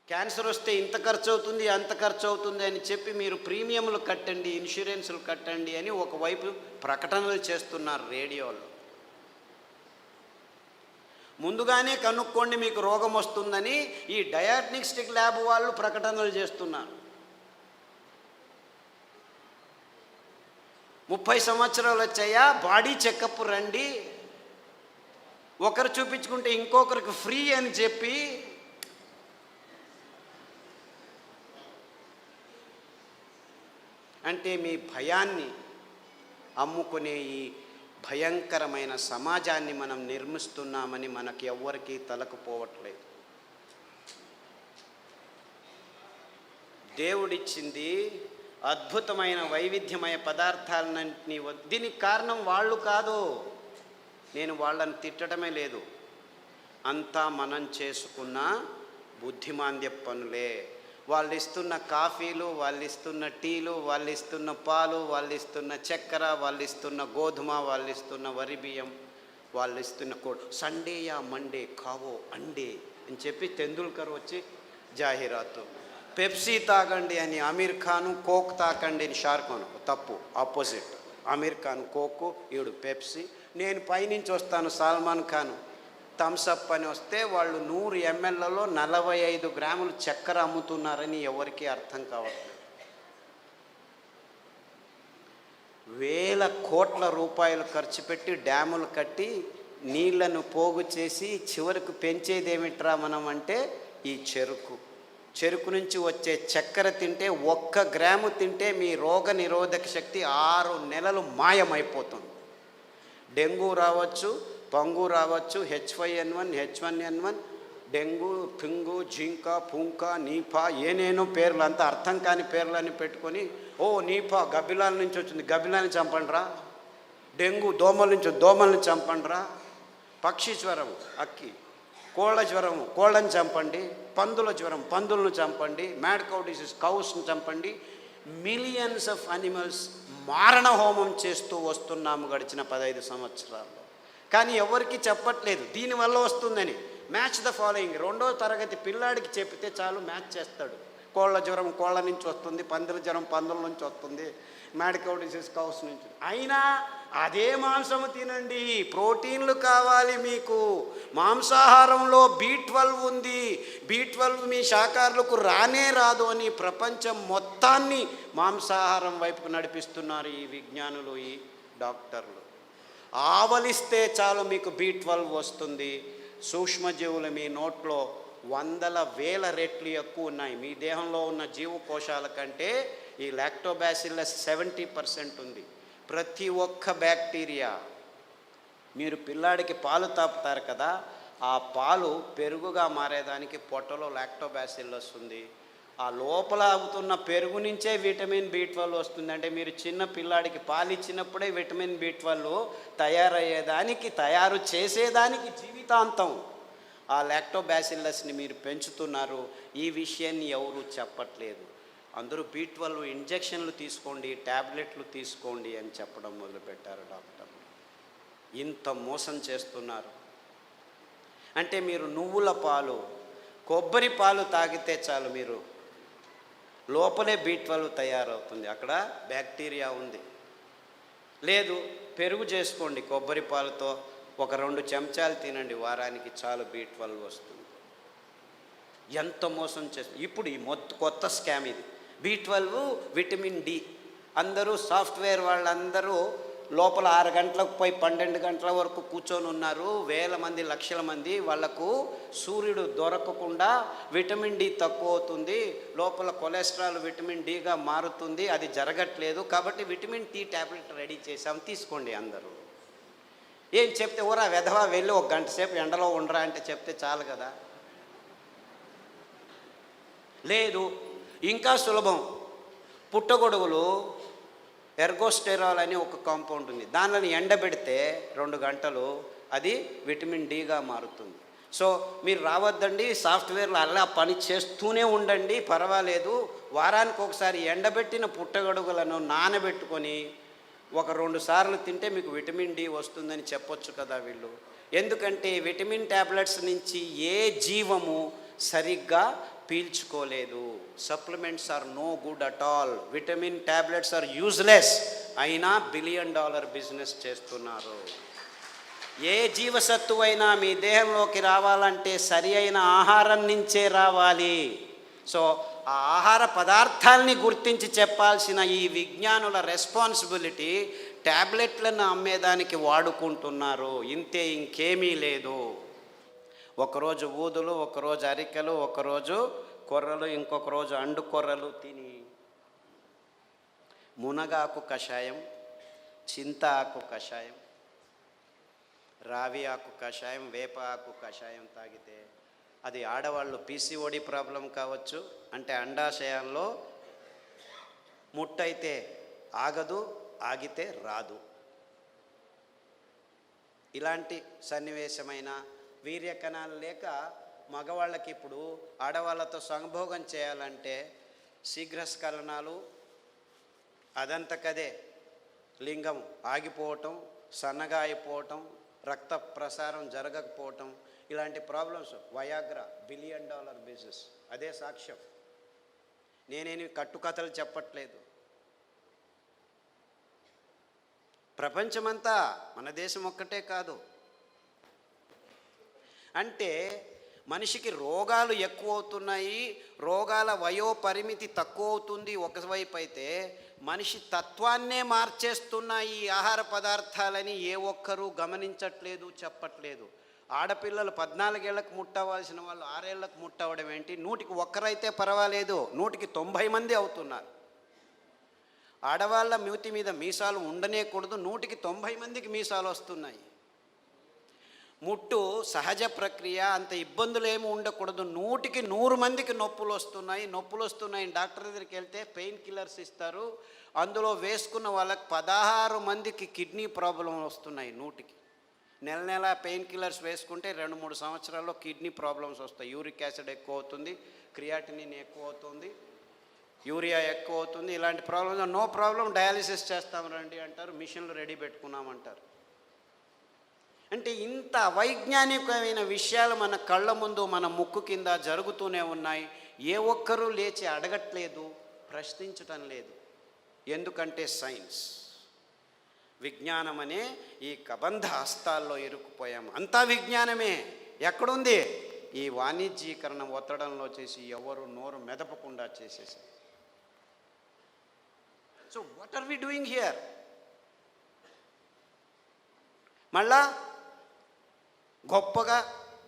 Cancer వస్తే ఇంత ఖర్చు అవుతుంది, అంత ఖర్చు అవుతుంది అని చెప్పి మీరు ప్రీమియంలు కట్టండి, ఇన్సూరెన్సులు కట్టండి అని ఒకవైపు ప్రకటనలు చేస్తున్నారు రేడియోలో. ముందుగానే కనుక్కోండి మీకు రోగం వస్తుందని ఈ డయాగ్నోస్టిక్ ల్యాబ్ వాళ్ళు ప్రకటనలు చేస్తున్నారు. 30 సంవత్సరాలు వచ్చాయా, బాడీ చెకప్ రండి, ఒకరు చూపించుకుంటే ఇంకొకరికి ఫ్రీ అని చెప్పి అంటే మీ భయాన్ని అమ్ముకునే ఈ భయంకరమైన సమాజాన్ని మనం నిర్మిస్తున్నామని మనకి ఎవ్వరికీ తలకపోవట్లేదు. దేవుడిచ్చింది అద్భుతమైన వైవిధ్యమయ పదార్థాలన్నింటినీ. దీనికి కారణం వాళ్ళు కాదు, నేను వాళ్ళని తిట్టడమే లేదు, అంతా మనం చేసుకున్న బుద్ధిమాంద్య పనులే. వాళ్ళు ఇస్తున్న కాఫీలు, వాళ్ళు ఇస్తున్న టీలు, వాళ్ళు ఇస్తున్న పాలు, వాళ్ళు ఇస్తున్న చక్కెర, వాళ్ళు ఇస్తున్న గోధుమ, వాళ్ళు ఇస్తున్న వరి బియ్యం, వాళ్ళు ఇస్తున్న సండే యా మండే కావో అండే అని చెప్పి తెందుల్కర్ వచ్చి జాహీరాతు. పెప్సీ తాగండి అని అమీర్ ఖాను, కోక్ తాకండి అని షారుఖ్ ఖాన్. తప్పు, ఆపోజిట్. అమీర్ ఖాన్ కోకు, ఈడు పెప్సీ. నేను పైనుంచి వస్తాను సల్మాన్ ఖాన్ థమ్సప్ అని వస్తే వాళ్ళు 100 mlలో 45 గ్రాములు చక్కెర అమ్ముతున్నారని ఎవరికీ అర్థం కావట్లేదు. వేల కోట్ల రూపాయలు ఖర్చు పెట్టి డ్యాములు కట్టి నీళ్లను పోగు చేసి చివరకు పెంచేదేమిట్రా మనం అంటే ఈ చెరుకు నుంచి వచ్చే చక్కెర తింటే 1 గ్రాము తింటే మీ రోగ నిరోధక శక్తి 6 నెలలు మాయమైపోతుంది. డెంగ్యూ రావచ్చు, పంగు రావచ్చు, H5N1, H1N1, డెంగ్యూ, పింగు, జింక, పుంక, నీపా, ఏనేనో పేర్లు, అంతా అర్థం కాని పేర్లని పెట్టుకొని, ఓ నీపా గబ్బిలాల నుంచి వచ్చింది, గబ్బిలాన్ని చంపండిరా. డెంగ్యూ దోమల నుంచి, దోమల్ని చంపండిరా. పక్షి జ్వరం, అక్కి. కోళ్ళ జ్వరం, కోళ్ళని చంపండి. పందుల జ్వరం, పందులను చంపండి. మ్యాడ్ కౌ డిసీజ్, కౌస్ని చంపండి. మిలియన్స్ ఆఫ్ అనిమల్స్ మారణ హోమం చేస్తూ వస్తున్నాము గడిచిన 15 సంవత్సరాల్లో. కానీ ఎవరికి చెప్పట్లేదు దీనివల్ల వస్తుందని. Match the following. 2వ తరగతి పిల్లాడికి చెప్తే చాలు మ్యాచ్ చేస్తాడు. కోళ్ళ జ్వరం కోళ్ళ నుంచి వస్తుంది, పందుల జ్వరం పందుల నుంచి వస్తుంది, మ్యాడ్ కౌ డిసీజ్ కౌస్ నుంచి. అయినా అదే మాంసము తినండి, ప్రోటీన్లు కావాలి మీకు. మాంసాహారంలో B12 ఉంది, B12 మీ శాకాహారులకు రానే రాదు అని ప్రపంచం మొత్తాన్ని మాంసాహారం వైపుకు నడిపిస్తున్నారు ఈ విజ్ఞానులు, ఈ డాక్టర్లు. ఆవలిస్తే చాలు మీకు B12 వస్తుంది. సూక్ష్మజీవులు మీ నోట్లో 100,000 రెట్లు ఎక్కువ ఉన్నాయి. మీ దేహంలో ఉన్న జీవకోశాల కంటే ఈ లాక్టోబాసిల్లస్ 70% ఉంది. ప్రతి ఒక్క బ్యాక్టీరియా, మీరు పిల్లాడికి పాలు తాపుతారు కదా, ఆ పాలు పెరుగుగా మారేదానికి పొట్టలో లాక్టోబాసిల్లస్ ఉంది. ఆ లోపల అవుతున్న పెరుగు నుంచే విటమిన్ B12 వస్తుంది. అంటే మీరు చిన్న పిల్లాడికి పాలు ఇచ్చినప్పుడే విటమిన్ B12 తయారయ్యేదానికి, తయారు చేసేదానికి జీవితాంతం ఆ లాక్టోబాసిల్లస్ని మీరు పెంచుతున్నారు. ఈ విషయాన్ని ఎవరు చెప్పట్లేదు. అందరూ B12 ఇంజెక్షన్లు తీసుకోండి, ట్యాబ్లెట్లు తీసుకోండి అని చెప్పడం మొదలుపెట్టారు డాక్టర్లు. ఇంత మోసం చేస్తున్నారు. అంటే మీరు నువ్వుల పాలు, కొబ్బరి పాలు తాగితే చాలు మీరు లోపలే B12 తయారవుతుంది, అక్కడ బ్యాక్టీరియా ఉంది. లేదు పెరుగు చేసుకోండి, కొబ్బరి పాలతో ఒక 2 చెంచాలు తినండి వారానికి, చాలు B12 వస్తుంది. ఎంత మోసం చేస్తుంది. ఇప్పుడు ఈ కొత్త స్కామ్ ఇది. B12 vitamin D. అందరూ సాఫ్ట్వేర్ వాళ్ళందరూ లోపల 6 గంటలకు పోయి 12 గంటల వరకు కూర్చొని ఉన్నారు. వేల మంది, లక్షల మంది. వాళ్లకు సూర్యుడు దొరకకుండా విటమిన్ D తక్కువ అవుతుంది, లోపల కొలెస్ట్రాల్ విటమిన్ Dగా మారుతుంది. అది జరగట్లేదు కాబట్టి విటమిన్ T ట్యాబ్లెట్ రెడీ చేసాం, తీసుకోండి అందరూ. ఏం చెప్తే ఊరా వెధవా వెళ్ళి 1 గంట సేపు ఎండలో ఉండరా అంటే చెప్తే చాలు కదా. లేదు ఇంకా సులభం. పుట్టగొడుగులు ఎర్గోస్టెరాల్ అని ఒక కాంపౌండ్ ఉంది, దానిని ఎండబెడితే 2 గంటలు అది విటమిన్ Dగా మారుతుంది. సో మీరు రావద్దండి, సాఫ్ట్వేర్లో అలా పని చేస్తూనే ఉండండి, పర్వాలేదు. వారానికి ఒకసారి ఎండబెట్టిన పుట్టగొడుగులను నానబెట్టుకొని 1-2 సార్లు తింటే మీకు విటమిన్ D వస్తుందని చెప్పొచ్చు కదా వీళ్ళు. ఎందుకంటే విటమిన్ ట్యాబ్లెట్స్ నుంచి ఏ జీవము సరిగ్గా పీల్చుకోలేదు. Supplements are no good at all. Vitamin tablets are useless. అయినా $1 బిలియన్ బిజినెస్ చేస్తున్నారు. ఏ జీవసత్తువైనా మీ దేహంలోకి రావాలంటే సరి అయిన ఆహారం నుంచే రావాలి. సో ఆ ఆహార పదార్థాలని గుర్తించి చెప్పాల్సిన ఈ విజ్ఞానుల రెస్పాన్సిబిలిటీ ట్యాబ్లెట్లను అమ్మేదానికి వాడుకుంటున్నారు. ఇంతే, ఇంకేమీ లేదు. ఒకరోజు ఊదులు, ఒకరోజు అరికెలు, ఒకరోజు కొర్రలు, ఇంకొక రోజు అండు కొర్రలు తిని మునగాకు కషాయం, చింత ఆకు కషాయం, రావి ఆకు కషాయం, వేప ఆకు కషాయం తాగితే అది ఆడవాళ్ళు పీసీఓడి ప్రాబ్లం కావచ్చు, అంటే అండాశయాల్లో ముట్టయితే ఆగదు, ఆగితే రాదు. ఇలాంటి సన్నివేశమైన వీర్యకణాలు లేక మగవాళ్ళకి ఇప్పుడు ఆడవాళ్ళతో సంభోగం చేయాలంటే శీఘ్రస్ఖలనాలు, అదంతకదే లింగం ఆగిపోవటం, సన్నగా అయిపోవటం, రక్త ప్రసారం జరగకపోవటం, ఇలాంటి ప్రాబ్లమ్స్. Viagra $1 billion business. అదే సాక్ష్యం. నేనేమి కట్టుకథలు చెప్పట్లేదు. ప్రపంచమంతా, మన దేశం ఒక్కటే కాదు. అంటే మనిషికి రోగాలు ఎక్కువ అవుతున్నాయి, రోగాల వయోపరిమితి తక్కువ అవుతుంది ఒకవైపు అయితే, మనిషి తత్వాన్నే మార్చేస్తున్నాయి ఈ ఆహార పదార్థాలని ఏ ఒక్కరూ గమనించట్లేదు, చెప్పట్లేదు. ఆడపిల్లలు 14 ఏళ్లకు ముట్టవలసిన వాళ్ళు 6 ఏళ్లకు ముట్టవడం ఏంటి? 100కి 1 అయితే పర్వాలేదు, 100కి 90 మంది అవుతున్నారు. ఆడవాళ్ళ మూతి మీద మీసాలు ఉండనేకూడదు, 100కి 90 మందికి మీసాలు వస్తున్నాయి. ముట్టు సహజ ప్రక్రియ, అంత ఇబ్బందులు ఏమి ఉండకూడదు, 100కి 100 మందికి నొప్పులు వస్తున్నాయి. డాక్టర్ దగ్గరికి వెళ్తే పెయిన్ కిల్లర్స్ ఇస్తారు, అందులో వేసుకున్న వాళ్ళకి 16 మందికి కిడ్నీ ప్రాబ్లం వస్తున్నాయి. 100కి నెల పెయిన్ కిల్లర్స్ వేసుకుంటే 2-3 సంవత్సరాల్లో కిడ్నీ ప్రాబ్లమ్స్ వస్తాయి. యూరిక్ యాసిడ్ ఎక్కువ అవుతుంది, క్రియాటినిన్ ఎక్కువ అవుతుంది, యూరియా ఎక్కువ అవుతుంది. ఇలాంటి ప్రాబ్లమ్స్ నో ప్రాబ్లం, డయాలిసిస్ చేస్తాం రండి అంటారు, మిషన్లు రెడీ పెట్టుకున్నామంటారు. అంటే ఇంత వైజ్ఞానికమైన విషయాలు మన కళ్ళ ముందు, మన ముక్కు కింద జరుగుతూనే ఉన్నాయి. ఏ ఒక్కరూ లేచి అడగట్లేదు, ప్రశ్నించటం లేదు. ఎందుకంటే సైన్స్, విజ్ఞానం అనే ఈ కబంధ హస్తాల్లో ఇరుక్కుపోయాము. అంతా విజ్ఞానమే. ఎక్కడుంది? ఈ వాణిజ్యీకరణ ఒత్తడంలో చేసి ఎవరు నోరు మెదపకుండా చేసేసారు. So what are we doing here? మళ్ళా గొప్పగా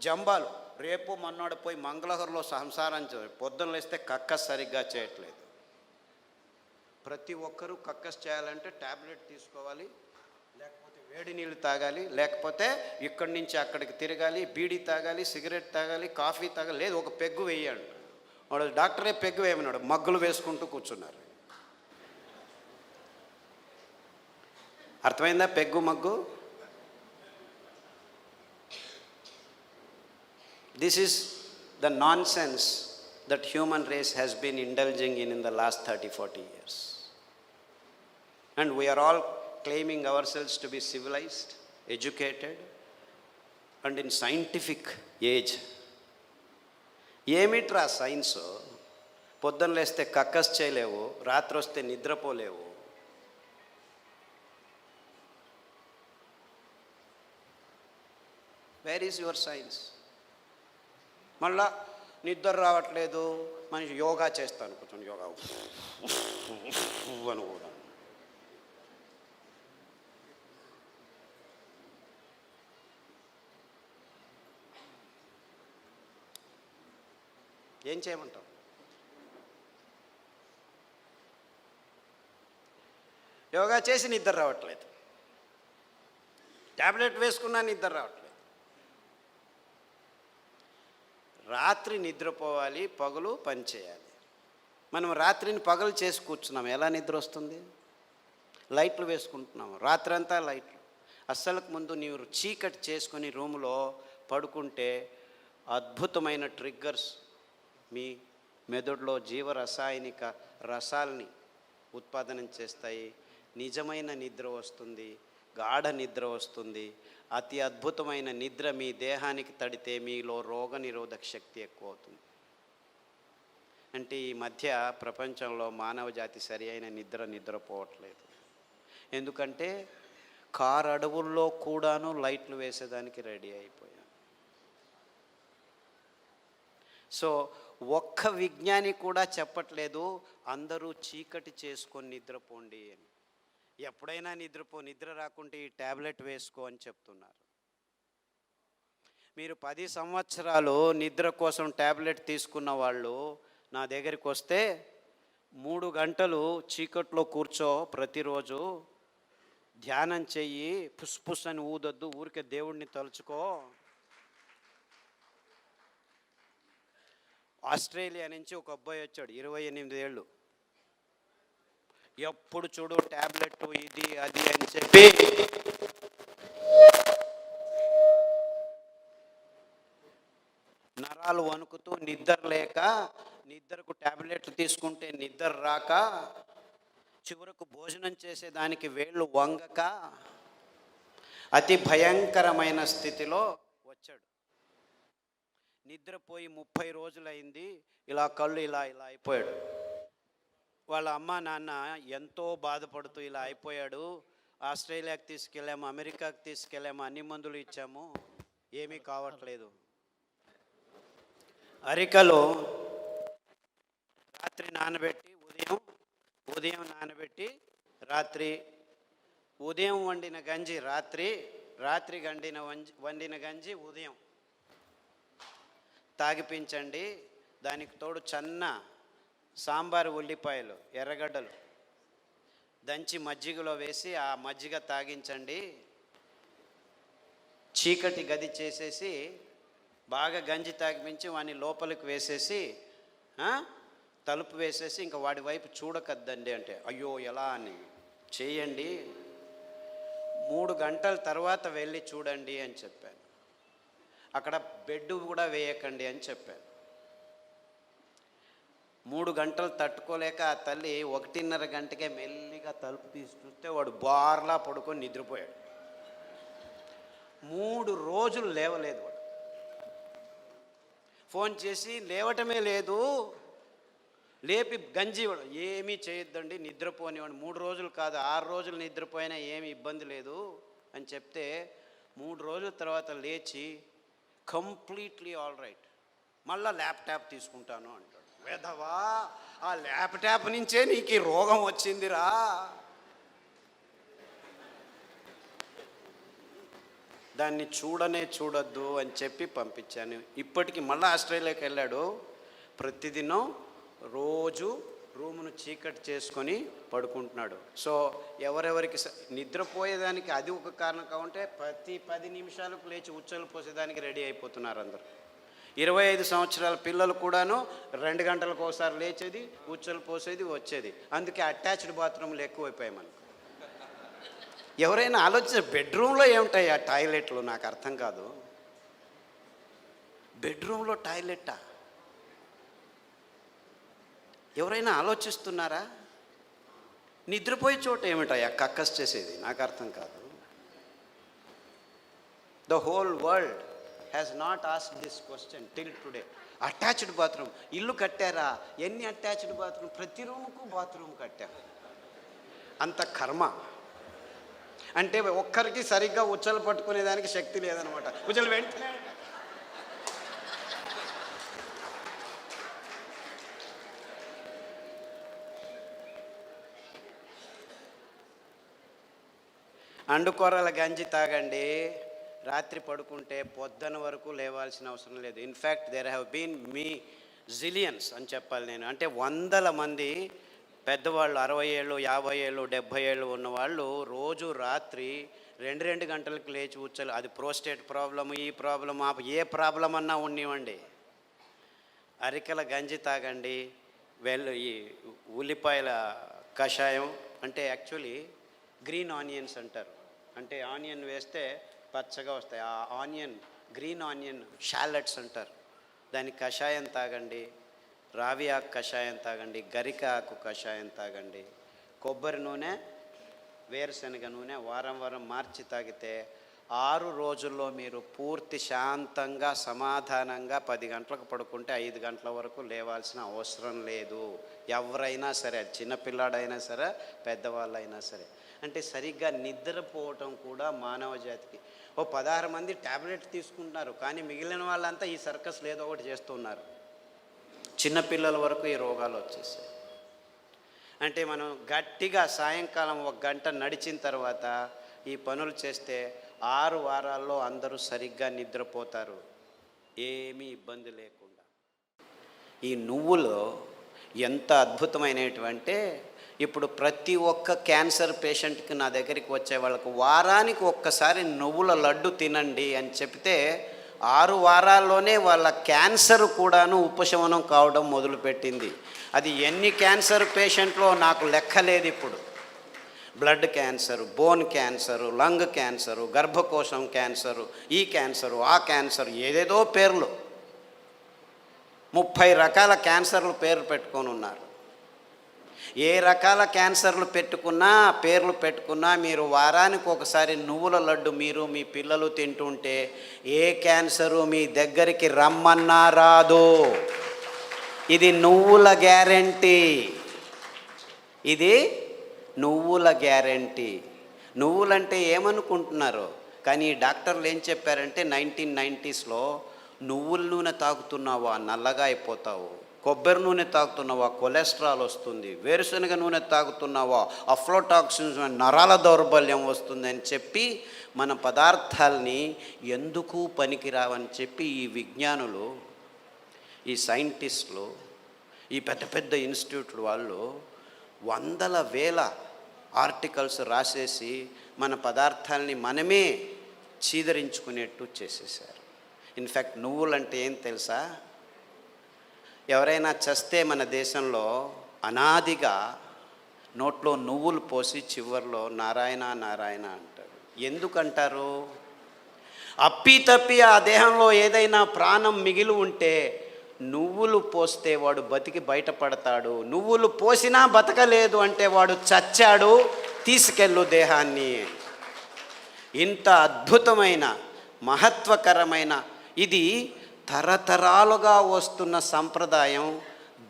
జంబాలు, రేపు మొన్నడు పోయి మంగళహరిలో సంసారం పొద్దున్న లేస్తే కక్కస్ సరిగ్గా చేయట్లేదు. ప్రతి ఒక్కరూ కక్కస్ చేయాలంటే ట్యాబ్లెట్ తీసుకోవాలి, లేకపోతే వేడి నీళ్ళు తాగాలి, లేకపోతే ఇక్కడి నుంచి అక్కడికి తిరగాలి, బీడీ తాగాలి, సిగరెట్ తాగాలి, కాఫీ తాగాలి, లేదు ఒక పెగ్గు వేయండి. వాడు డాక్టరే పెగ్గు వేయమన్నాడు, మగ్గులు వేసుకుంటూ కూర్చున్నారు. అర్థమైందా peg mug? This is the nonsense that human race has been indulging in the last 30-40 years. And we are all claiming ourselves to be civilized, educated, and in scientific age. ఏమిట్రా science? పొద్దున్న లేస్తే కక్కస్ చేయలేవు, రాత్రి వస్తే నిద్రపోలేవు. Where is your science? మళ్ళా నిద్ర రావట్లేదు, మనిషి యోగా చేస్తాను, కూర్చొని యోగా అని కూడా. ఏం చేయమంటావు? యోగా చేసి నిద్ర రావట్లేదు, ట్యాబ్లెట్ వేసుకున్నా నిద్ర రావట్లేదు. రాత్రి నిద్రపోవాలి, పగలు పని చేయాలి. మనం రాత్రిని పగలు చేసి కూర్చున్నాం, ఎలా నిద్ర వస్తుంది? లైట్లు వేసుకుంటున్నాము, రాత్రంతా లైట్లు. అస్సలకు ముందు నీవు చీకటి చేసుకొని రూములో పడుకుంటే అద్భుతమైన ట్రిగ్గర్స్ మీ మెదడులో జీవరసాయనిక రసాల్ని ఉత్పాదనం చేస్తాయి. నిజమైన నిద్ర వస్తుంది, గాఢ నిద్ర వస్తుంది. అతి అద్భుతమైన నిద్ర మీ దేహానికి తడితే మీలో రోగనిరోధక శక్తి ఎక్కువ అవుతుంది. అంటే ఈ మధ్య ప్రపంచంలో మానవ జాతి సరి అయిన నిద్రపోవట్లేదు. ఎందుకంటే కారు అడవుల్లో కూడాను లైట్లు వేసేదానికి రెడీ అయిపోయాం. సో ఒక్క విజ్ఞాని కూడా చెప్పట్లేదు అందరూ చీకటి చేసుకొని నిద్రపోండి అని. ఎప్పుడైనా నిద్ర రాకుంటే ఈ ట్యాబ్లెట్ వేసుకో అని చెప్తున్నారు. మీరు 10 సంవత్సరాలు నిద్ర కోసం ట్యాబ్లెట్ తీసుకున్న వాళ్ళు నా దగ్గరికి వస్తే 3 గంటలు చీకట్లో కూర్చో, ప్రతిరోజు ధ్యానం చెయ్యి, పుస్ అని ఊదొద్దు, ఊరికే దేవుడిని తలుచుకో. ఆస్ట్రేలియా నుంచి ఒక అబ్బాయి వచ్చాడు, 28 ఏళ్ళు. ఎప్పుడు చూడు ట్యాబ్లెట్ ఇది అది అని చెప్పి నరాలు వణుకుతూ నిద్ర లేక, నిద్రకు ట్యాబ్లెట్లు తీసుకుంటే నిద్ర రాక, చివరకు భోజనం చేసేదానికి వేళ్ళు వంగక అతి భయంకరమైన స్థితిలో వచ్చాడు. నిద్రపోయి 30 రోజులైంది. ఇలా కళ్ళు ఇలా అయిపోయాడు. వాళ్ళ అమ్మ నాన్న ఎంతో బాధపడుతూ ఇలా అయిపోయాడు, ఆస్ట్రేలియాకి తీసుకెళ్ళాము, అమెరికాకి తీసుకెళ్ళాము, అన్ని మందులు ఇచ్చాము, ఏమీ కావట్లేదు. అరికలో రాత్రి నానబెట్టి ఉదయం నానబెట్టి రాత్రి, ఉదయం వండిన గంజి రాత్రి వండిన గంజి ఉదయం తాగిపించండి. దానికి తోడు చన్న సాంబారు ఉల్లిపాయలు, ఎర్రగడ్డలు దంచి మజ్జిగలో వేసి ఆ మజ్జిగ తాగించండి. చీకటి గది చేసేసి బాగా గంజి తాగిపించి వాడిని లోపలికి వేసేసి తలుపు వేసేసి ఇంకా వాడి వైపు చూడకద్దండి అంటే, అయ్యో ఎలా అని చేయండి, 3 గంటల తర్వాత వెళ్ళి చూడండి అని చెప్పాను. అక్కడ బెడ్ కూడా వేయకండి అని చెప్పాను. 3 గంటలు తట్టుకోలేక ఆ తల్లి 1:30 గంటకే మెల్లిగా తలుపు తీసి చూస్తే వాడు బార్లా పడుకొని నిద్రపోయాడు. 3 రోజులు లేవలేదు వాడు. ఫోన్ చేసి లేవటమే లేదు, లేపి గంజి ఇవ్వడం, ఏమీ చేయొద్దండి నిద్రపోనివాడు, 3 రోజులు కాదు 6 రోజులు నిద్రపోయినా ఏమీ ఇబ్బంది లేదు అని చెప్తే 3 రోజుల తర్వాత లేచి కంప్లీట్లీ ఆల్ రైట్, మళ్ళీ ల్యాప్టాప్ తీసుకుంటాను అంటాడు. వేదవా, ఆ ల్యాప్టాప్ నుంచే నీకు ఈ రోగం వచ్చిందిరా. దాన్ని చూడొద్దు అని చెప్పి పంపించాను. ఇప్పటికి మళ్ళీ ఆస్ట్రేలియాకి వెళ్ళాడు. ప్రతిదినం రోజు రూమును చీకటి చేసుకొని పడుకుంటున్నాడు. సో ఎవరెవరికి నిద్రపోయేదానికి అది ఒక కారణం కావంటే ప్రతి 10 నిమిషాలకు లేచి ఉచ్చలు పోసేదానికి రెడీ అయిపోతున్నారు అందరు. 25 సంవత్సరాల పిల్లలు కూడాను 2 గంటలకు ఒకసారి లేచేది, ఉచ్చలు పోసేది, వచ్చేది. అందుకే అటాచ్డ్ బాత్రూమ్లు ఎక్కువైపోయాయి మనకు. ఎవరైనా ఆలోచించే బెడ్రూమ్లో ఏముంటాయి ఆ టాయిలెట్లు? నాకు అర్థం కాదు. బెడ్రూమ్లో టాయిలెట్టా? ఎవరైనా ఆలోచిస్తున్నారా? నిద్రపోయే చోట ఏమిటాయా కక్కస్ చేసేది? నాకు అర్థం కాదు. The whole world has not asked this question till today. Attached bathroom ఇల్లు కట్టారా? ఎన్ని అటాచ్డ్ బాత్రూమ్? ప్రతి రూముకు బాత్రూమ్ కట్టారు. అంత కర్మ. అంటే ఒక్కరికి సరిగ్గా ఉచ్చలు పట్టుకునేదానికి శక్తి లేదనమాట. ఉచ్చలు వెంటనే అండుకొర్రల గంజి తాగండి, రాత్రి పడుకుంటే పొద్దున వరకు లేవాల్సిన అవసరం లేదు. In fact there have been zillions అని చెప్పాలి నేను. అంటే 100 మంది పెద్దవాళ్ళు 60 ఏళ్ళు 50 ఏళ్ళు 70 ఏళ్ళు ఉన్నవాళ్ళు రోజు రాత్రి 2 గంటలకు లేచి ఉచ్చలు, అది ప్రోస్టేట్ ప్రాబ్లము, ఈ ప్రాబ్లమ్, ఏ ప్రాబ్లం అన్నా ఉన్నివ్వండి, అరికల గంజి తాగండి. ఈ ఉల్లిపాయల కషాయం అంటే యాక్చువల్లీ గ్రీన్ ఆనియన్స్ అంటారు. అంటే ఆనియన్ వేస్తే పచ్చగా వస్తాయి. ఆ ఆనియన్, గ్రీన్ ఆనియన్ షాలెట్స్ అంటారు. దానికి కషాయం తాగండి, రావి ఆకు కషాయం తాగండి, గరిక ఆకు కషాయం తాగండి. కొబ్బరి నూనె, వేరుశనగ నూనె వారం మార్చి తాగితే 6 రోజుల్లో మీరు పూర్తి శాంతంగా సమాధానంగా 10 గంటలకు పడుకుంటే 5 గంటల వరకు లేవాల్సిన అవసరం లేదు. ఎవరైనా సరే, చిన్నపిల్లాడైనా సరే, పెద్దవాళ్ళైనా సరే. అంటే సరిగ్గా నిద్రపోవటం కూడా మానవ జాతికి. 16 మంది ట్యాబ్లెట్ తీసుకుంటున్నారు, కానీ మిగిలిన వాళ్ళంతా ఈ సర్కస్లు ఏదో ఒకటి చేస్తున్నారు. చిన్నపిల్లల వరకు ఈ రోగాలు వచ్చేసాయి. అంటే మనం గట్టిగా సాయంకాలం 1 గంట నడిచిన తర్వాత ఈ పనులు చేస్తే 6 వారాల్లో అందరూ సరిగ్గా నిద్రపోతారు, ఏమీ ఇబ్బంది లేకుండా. ఈ నువ్వులు ఎంత అద్భుతమైనటువంటి, ఇప్పుడు ప్రతి ఒక్క క్యాన్సర్ పేషెంట్కి నా దగ్గరికి వచ్చే వాళ్ళకు వారానికి ఒక్కసారి నువ్వుల లడ్డు తినండి అని చెప్తే 6 వారాల్లోనే వాళ్ళ క్యాన్సర్ కూడాను ఉపశమనం కావడం మొదలుపెట్టింది. అది ఎన్ని క్యాన్సర్ పేషెంట్లో నాకు లెక్కలేదు. ఇప్పుడు blood cancer, bone cancer, lung cancer, గర్భకోశం క్యాన్సరు, ఈ క్యాన్సరు, ఆ క్యాన్సరు, ఏదేదో పేర్లు, 30 రకాల క్యాన్సర్లు పేర్లు పెట్టుకొని ఉన్నారు. ఏ రకాల క్యాన్సర్లు పెట్టుకున్నా, పేర్లు పెట్టుకున్నా, మీరు వారానికి ఒకసారి నువ్వుల లడ్డు మీరు మీ పిల్లలు తింటుంటే ఏ క్యాన్సరు మీ దగ్గరికి రమ్మన్నా రాదు. ఇది నువ్వుల గ్యారెంటీ. ఇది నువ్వుల గ్యారెంటీ. నువ్వులంటే ఏమనుకుంటున్నారు? కానీ డాక్టర్లు ఏం చెప్పారంటే 1990స్లో నువ్వుల నూనె తాగుతున్నావా నల్లగా అయిపోతావు, కొబ్బరి నూనె తాగుతున్నావా కొలెస్ట్రాల్ వస్తుంది, వేరుశనగ నూనె తాగుతున్నావా అఫ్లోటాక్సిన్స్ నరాల దౌర్బల్యం వస్తుంది అని చెప్పి మన పదార్థాలని ఎందుకు పనికిరావని చెప్పి ఈ విజ్ఞానులు, ఈ సైంటిస్టులు, ఈ పెద్ద పెద్ద ఇన్స్టిట్యూట్లు వాళ్ళు వందల వేల ఆర్టికల్స్ రాసేసి మన పదార్థాలని మనమే చీదరించుకునేట్టు చేసేసారు. ఇన్ఫ్యాక్ట్ నువ్వులంటే ఏం తెలుసా? ఎవరైనా చస్తే మన దేశంలో అనాదిగా నోట్లో నువ్వులు పోసి చివర్లో నారాయణ నారాయణ అంటారు. ఎందుకంటారు? అప్పి ఆ దేహంలో ఏదైనా ప్రాణం మిగిలి ఉంటే నువ్వులు పోస్తే వాడు బతికి బయటపడతాడు, నువ్వులు పోసినా బతకలేదు అంటే వాడు చచ్చాడు, తీసుకెళ్ళు దేహాన్ని. ఇంత అద్భుతమైన మహత్వకరమైన ఇది తరతరాలుగా వస్తున్న సంప్రదాయం.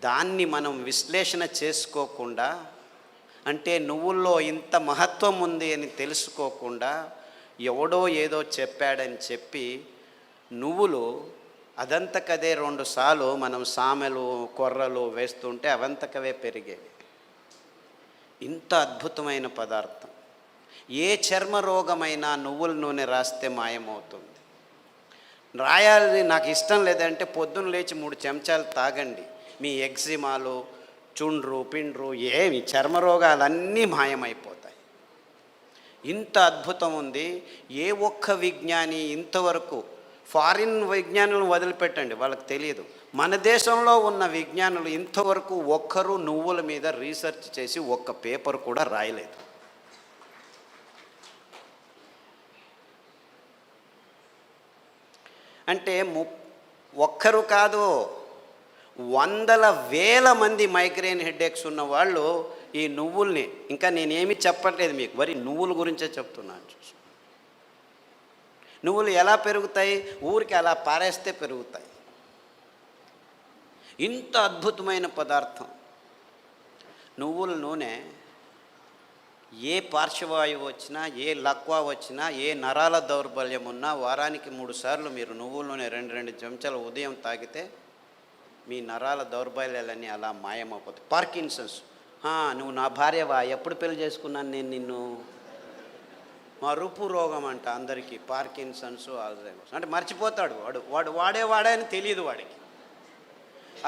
దాన్ని మనం విశ్లేషణ చేసుకోకుండా, అంటే నువ్వుల్లో ఇంత మహత్వం ఉంది అని తెలుసుకోకుండా ఎవడో ఏదో చెప్పాడని చెప్పి నువ్వులు అదంతకదే 2 సార్లు మనం సామెలు కొర్రలు వేస్తుంటే అవంతకవే పెరిగేవి. ఇంత అద్భుతమైన పదార్థం. ఏ చర్మ రోగమైనా నువ్వుల నూనె రాస్తే మాయమవుతుంది. రాయాలి నాకు ఇష్టం లేదంటే పొద్దున్న లేచి 3 చెంచాలు తాగండి, మీ ఎగ్జిమాలు, చుండ్రు పిండ్రు ఏమి చర్మ రోగాలన్నీ మాయమైపోతాయి. ఇంత అద్భుతం ఉంది. ఏ ఒక్క విజ్ఞాని ఇంతవరకు, ఫారిన్ విజ్ఞానులను వదిలిపెట్టండి, వాళ్ళకి తెలియదు, మన దేశంలో ఉన్న విజ్ఞానులు ఇంతవరకు ఒక్కరు నువ్వుల మీద రీసెర్చ్ చేసి ఒక్క పేపర్ కూడా రాయలేదు. అంటే ఒక్కరు కాదు, వందల వేల మంది మైగ్రేన్ హెడేక్స్ ఉన్న వాళ్ళు ఈ నువ్వుల్ని, ఇంకా నేనేమి చెప్పట్లేదు మీకు, మరి నువ్వుల గురించే చెప్తున్నాను. చూసి నువ్వులు ఎలా పెరుగుతాయి? ఊరికి అలా పారేస్తే పెరుగుతాయి. ఇంత అద్భుతమైన పదార్థం నువ్వుల నూనె. ఏ పార్శ్వవాయువు వచ్చినా, ఏ లక్వా వచ్చినా, ఏ నరాల దౌర్బల్యం ఉన్నా వారానికి 3 సార్లు మీరు నువ్వుల నూనె 2 చెంచాలు ఉదయం తాగితే మీ నరాల దౌర్బల్యాలన్నీ అలా మాయమైపోతాయి. పార్కిన్సన్స్, నువ్వు నా భార్యవా, ఎప్పుడు పెళ్లి చేసుకున్నాను నేను నిన్ను, మరుపు రోగం అంట అందరికీ, పార్కిన్సన్స్, ఆల్జైమర్స్. అంటే మర్చిపోతాడు వాడు వాడే అని తెలియదు వాడికి.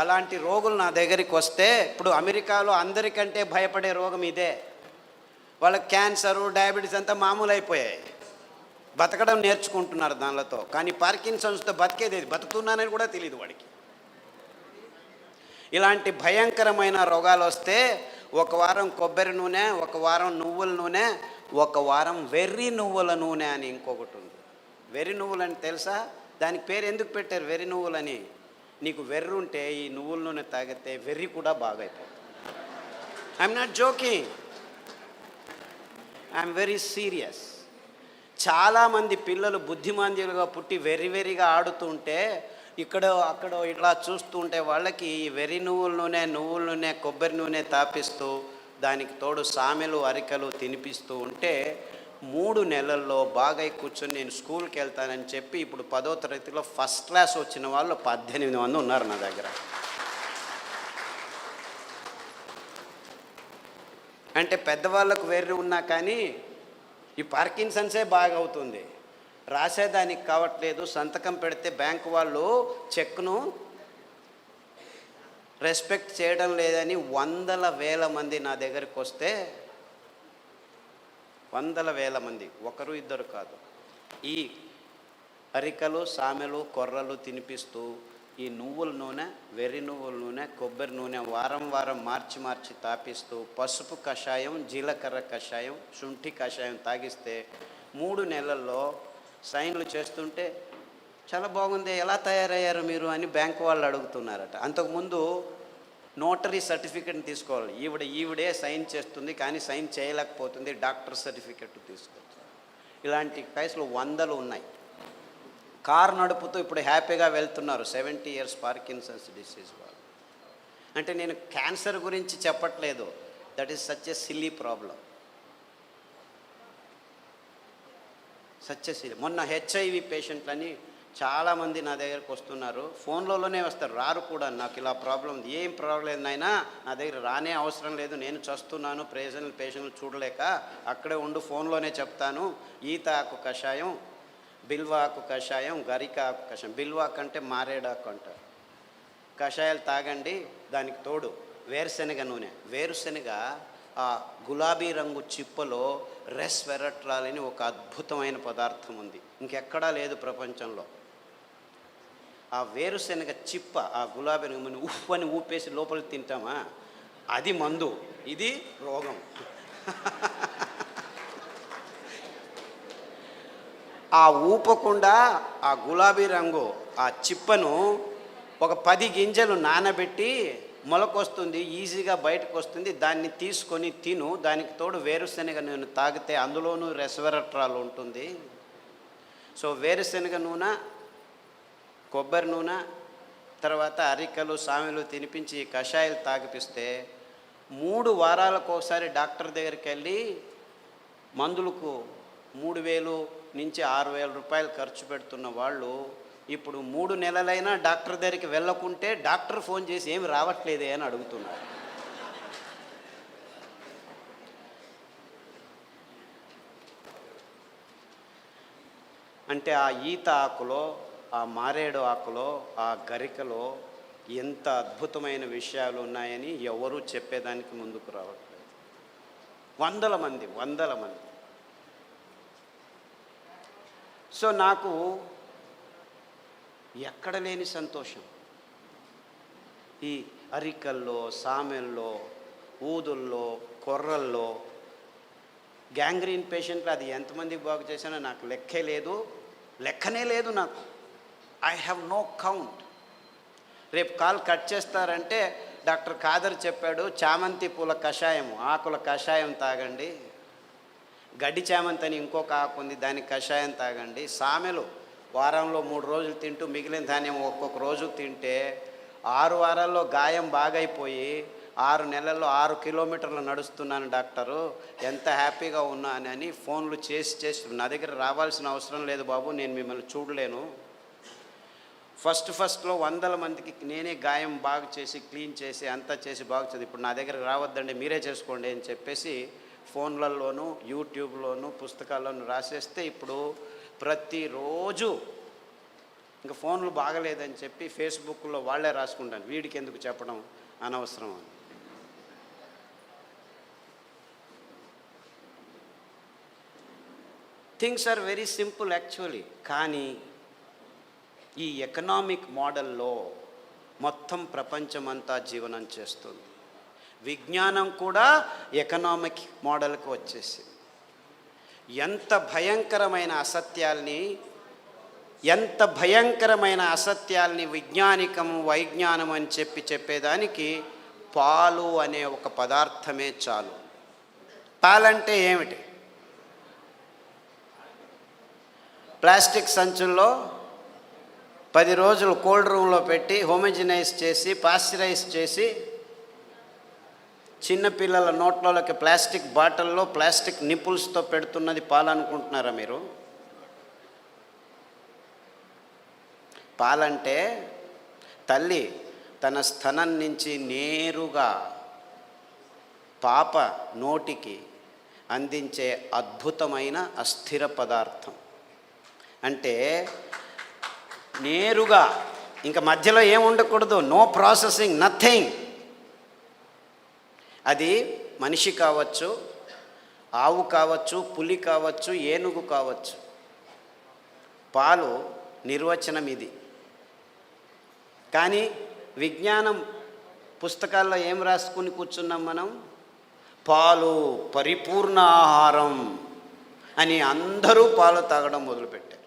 అలాంటి రోగులు నా దగ్గరికి వస్తే, ఇప్పుడు అమెరికాలో అందరికంటే భయపడే రోగం ఇదే. వాళ్ళకి క్యాన్సరు, డయాబెటీస్ అంతా మామూలు అయిపోయాయి, బతకడం నేర్చుకుంటున్నారు దానిలతో. కానీ పార్కిన్సన్స్తో బతికేది, బతుకుతున్నానని కూడా తెలియదు వాడికి. ఇలాంటి భయంకరమైన రోగాలు వస్తే 1 వారం కొబ్బరి నూనె, 1 వారం నువ్వుల నూనె, 1 వారం వెర్రి నువ్వుల నూనె అని ఇంకొకటి ఉంది. వెర్రి నువ్వులని తెలుసా? దానికి పేరు ఎందుకు పెట్టారు వెర్రి నువ్వులని? నీకు వెర్రి ఉంటే ఈ నువ్వుల నూనె తాగితే వెర్రి కూడా బాగా అయిపోతుంది. I'm not joking, I'm very serious. చాలామంది పిల్లలు బుద్ధిమాంద్యులుగా పుట్టి వెర్రిగా ఆడుతుంటే అక్కడ ఇట్లా చూస్తూ ఉంటే వాళ్ళకి ఈ వెర్రి నువ్వుల నూనె కొబ్బరి నూనె తాపిస్తూ దానికి తోడు సామెలు అరికలు తినిపిస్తూ ఉంటే 3 నెలల్లో బాగా కూర్చొని నేను స్కూల్కి వెళ్తానని చెప్పి ఇప్పుడు 10వ తరగతిలో ఫస్ట్ క్లాస్ వచ్చిన వాళ్ళు 18 మంది ఉన్నారు నా దగ్గర. అంటే పెద్దవాళ్ళకు వెర్రి ఉన్నా కానీ ఈ పార్కిన్సన్సే బాగా అవుతుంది, రాసేదానికి కావట్లేదు. సంతకం పెడితే బ్యాంకు వాళ్ళు చెక్ను రెస్పెక్ట్ చేయడం లేదని 100,000 మంది నా దగ్గరికి వస్తే, 100,000 మంది, ఒకరు ఇద్దరు కాదు, ఈ అరికలు సామెలు కొర్రలు తినిపిస్తూ ఈ నువ్వుల నూనె, వెర్రి నువ్వుల నూనె, కొబ్బరి నూనె వారం మార్చి తాపిస్తూ పసుపు కషాయం, జీలకర్ర కషాయం, శుంఠి కషాయం తాగిస్తే 3 నెలల్లో సైన్లు చేస్తుంటే చాలా బాగుంది, ఎలా తయారయ్యారు మీరు అని బ్యాంకు వాళ్ళు అడుగుతున్నారట. అంతకుముందు నోటరీ సర్టిఫికెట్ని తీసుకోవాలి, ఈవిడే సైన్ చేస్తుంది కానీ సైన్ చేయలేకపోతుంది, డాక్టర్ సర్టిఫికెట్ తీసుకోవచ్చు. ఇలాంటి కేసులు 100 ఉన్నాయి. కారు నడుపుతూ ఇప్పుడు హ్యాపీగా వెళ్తున్నారు 70 years పార్కిన్సన్స్ డిసీజ్ వాళ్ళు. అంటే నేను క్యాన్సర్ గురించి చెప్పట్లేదు, that is such a silly problem, such a silly. మొన్న హెచ్ఐవి పేషెంట్లని చాలామంది నా దగ్గరకు వస్తున్నారు, ఫోన్లలోనే వస్తారు, రారు కూడా. నాకు ఇలా ప్రాబ్లం ఉంది, ఏం ప్రాబ్లం లేదు నాయనా, నా దగ్గర రానే అవసరం లేదు, నేను చస్తున్నాను, పేషెంట్లు చూడలేక, అక్కడే ఉండు, ఫోన్లోనే చెప్తాను. ఈత ఆకు కషాయం, బిల్వాకు కషాయం, గరిక ఆకు కషాయం, బిల్వాకు అంటే మారేడాకు అంటారు, కషాయాలు తాగండి. దానికి తోడు వేరుశనగ నూనె, వేరుశనగ ఆ గులాబీ రంగు చిప్పలో రెస్వెరట్రాల్ అని ఒక అద్భుతమైన పదార్థం ఉంది, ఇంకెక్కడా లేదు ప్రపంచంలో. ఆ వేరుశనగ చిప్ప, ఆ గులాబీ రంగు ఉఫ్ అని ఊపేసి లోపలికి తింటామా, అది మందు, ఇది రోగం. ఆ ఊపకుండా ఆ గులాబీ రంగు ఆ చిప్పను ఒక 10 గింజలు నానబెట్టి మొలకొస్తుంది, ఈజీగా బయటకు వస్తుంది, దాన్ని తీసుకొని తిను. దానికి తోడు వేరుశనగ నూనె తాగితే అందులోనూ రెస్వెరట్రాల్ ఉంటుంది. సో వేరుశనగ నూనె, కొబ్బరి నూనె, తర్వాత అరికలు సామెలు తినిపించి కషాయాలు తాగిపిస్తే 3 వారాలకు ఒకసారి డాక్టర్ దగ్గరికి వెళ్ళి మందులకు 3,000 నుంచి 6,000 రూపాయలు ఖర్చు పెడుతున్న వాళ్ళు ఇప్పుడు 3 నెలలైనా డాక్టర్ దగ్గరికి వెళ్ళకుంటే డాక్టర్ ఫోన్ చేసి ఏమి రావట్లేదే అని అడుగుతున్నారు. అంటే ఆ ఈత ఆకులో, ఆ మారేడు ఆకులో, ఆ గరికలో ఎంత అద్భుతమైన విషయాలు ఉన్నాయని ఎవరూ చెప్పేదానికి ముందుకు రావట్లేదు. 100 మంది. సో నాకు ఎక్కడ లేని సంతోషం, ఈ అరికల్లో, సామెల్లో, ఊదుల్లో, కొర్రల్లో. గ్యాంగ్రీన్ పేషెంట్లు అది ఎంతమందికి బాగు చేశానో నాకు లెక్కనే లేదు నాకు. I have no count. రేపు కాల్ కట్ చేస్తారంటే డాక్టర్ ఖాదర్ చెప్పాడు, చామంతి పూల కషాయం, ఆకుల కషాయం తాగండి, గడ్డి చామంతి అని ఇంకొక ఆకు ఉంది, దానికి కషాయం తాగండి, సామెలు వారంలో 3 రోజులు తింటూ మిగిలిన ధాన్యం ఒక్కొక్క రోజు తింటే 6 వారాల్లో గాయం బాగైపోయి 6 నెలల్లో 6 కిలోమీటర్లు నడుస్తున్నాను డాక్టరు, ఎంత హ్యాపీగా ఉన్నానని ఫోన్లు చేసి నా దగ్గర రావాల్సిన అవసరం లేదు బాబు, నేను మిమ్మల్ని చూడలేను. ఫస్ట్లో 100 మందికి నేనే గాయం బాగు చేసి క్లీన్ చేసి అంతా చేసి బాగు చేసి, ఇప్పుడు నా దగ్గర రావద్దండి మీరే చేసుకోండి అని చెప్పేసి ఫోన్లలోనూ యూట్యూబ్లోనూ పుస్తకాల్లోనూ రాసేస్తే ఇప్పుడు ప్రతిరోజు ఇంకా ఫోన్లు బాగలేదని చెప్పి ఫేస్బుక్లో వాళ్ళే రాసుకుంటాను, వీడికి ఎందుకు చెప్పడం అనవసరం అని. Things are very simple actually. కానీ ఈ ఎకనామిక్ మోడల్లో మొత్తం ప్రపంచమంతా జీవనం చేస్తుంది. విజ్ఞానం కూడా ఎకనామిక్ మోడల్కి వచ్చేసి ఎంత భయంకరమైన అసత్యాల్ని వైజ్ఞానం అని చెప్పేదానికి పాలు అనే ఒక పదార్థమే చాలు. పాలంటే ఏమిటి? ప్లాస్టిక్ సంచుల్లో 10 రోజులు కోల్డ్ రూమ్లో పెట్టి హోమోజినైజ్ చేసి పాశ్చరైజ్ చేసి చిన్నపిల్లల నోట్లోకి ప్లాస్టిక్ బాటిల్లో ప్లాస్టిక్ నిపుల్స్తో పెడుతున్నది పాలనుకుంటున్నారా మీరు? పాలంటే తల్లి తన స్తనం నుంచి నేరుగా పాప నోటికి అందించే అద్భుతమైన అస్థిర పదార్థం. అంటే నేరుగా, ఇంకా మధ్యలో ఏం ఉండకూడదు, నో ప్రాసెసింగ్, నథింగ్. అది మనిషి కావచ్చు, ఆవు కావచ్చు, పులి కావచ్చు, ఏనుగు కావచ్చు. పాలు నిర్వచనం ఇది. కానీ విజ్ఞానం పుస్తకాల్లో ఏం రాసుకుని కూర్చున్నాం మనం? పాలు పరిపూర్ణ ఆహారం అని అందరూ పాలు తాగడం మొదలుపెట్టారు.